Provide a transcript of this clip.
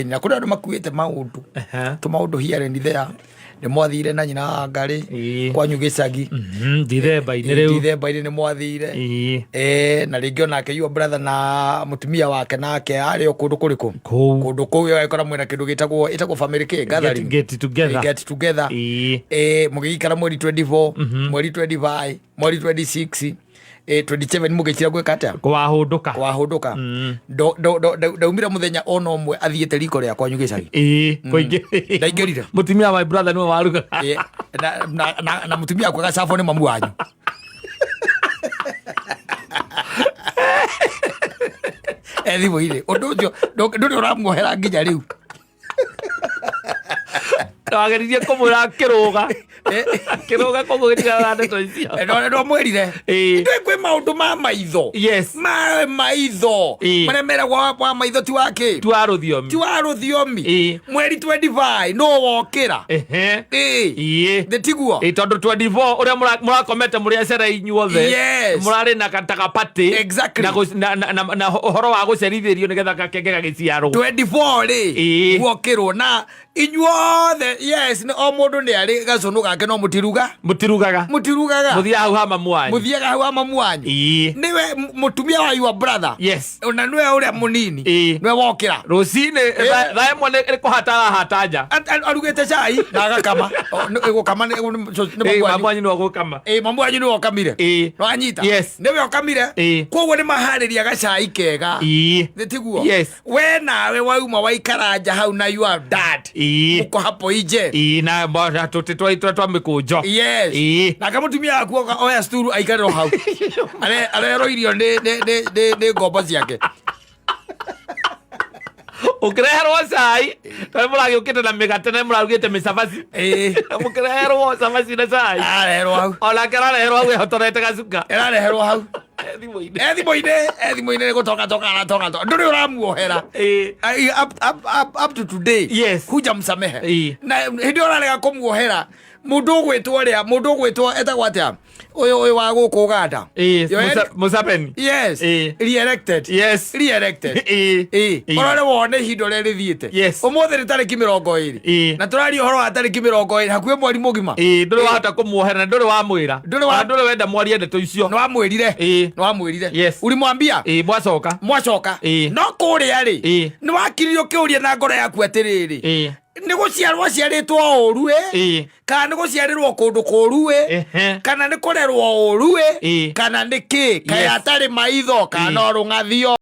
na kuna andu makuite maundu to maundu here and there ni mwathire na nyina ngari kwanyu gicagi ndithemba-ini ni mwathire na ringi onake your brother na mutumia wake nake ari o kundu kuriku kundu kuu agikora mwena kindu gitagwo family gathering get together mugikara mweri 24 mweri 25 mweri 26 27 mugikira gwika atia kwahunduka ndaumira muthenya ona umwe athiete riko ria kwanyu gicagi koingi ndaingirire mutumia wa brother niwe waruga na mutumia kwa gacabo ni mamu wanyu thimo-ini undu ucio nduri uramuohera nginya riu wageririe kumwira kiruga koguo gitigana ndeto icio no mwerire kwi maundu ma maitho maitho maremeragwo wa maitho ti wake ti wa ruthiomi mweri 25 no wokira tiguo tondu 24 uria murakomete muri acera inyuothe murari na kataga pati na uhoro wa gucerithirio nigetha gakenge gagiciarwo 24 ri gwokirwo na inyuothe ni o mundu ni ari gacunu gake no mutirugaga muthiaga hau ha mamu wanyu niwe mutumia wa your brother na niwe uria munini niwe wokira rucini thaa imwe ni kuhatanja arugite cai na agakama gukama mamu wanyu niwe gukama mamu wanyu niwe okamire no anyita niwe okamire koguo ni mahariria gacai kega tiguo we nawe wauma waikaranja hau na your dad uko hapo ije na mbona twa mikunjo na kama mutumia waku oya sturu aikariro hau areroirio ni ngombo ciake ukireherwo cai twa muragiukite na migate na murarugite micabaci mukireherwo cabaci na cai areherwo hau onake arareherwo hau ehotorete gacuka arareherwo hau thimo-ini ni gutonga nduri uramuohera up to today hujamsamehe na hindi urarega kumuohera mundu ugwitwo etagwo atia uyu wa guku Uganda Museveni re-elected urore wone ihinda ria rithiite umuthi ni tariki 20 na turaria uhoro wa tariki 20 hakuhe mweri mugima nduri wahota kumuohera na nduri wamwira nduri wenda mwarie ndeto icio no wamwirire ulimwambia mwacoka no kuria ri ni wakiririo kiuria na ngoro yaku atiriri ni guciarwo ciaritwo uru kana ni guciarirwo kundu kuru kana ni kurerwo uru kana ni ki kaya atari maitho kana rung'athio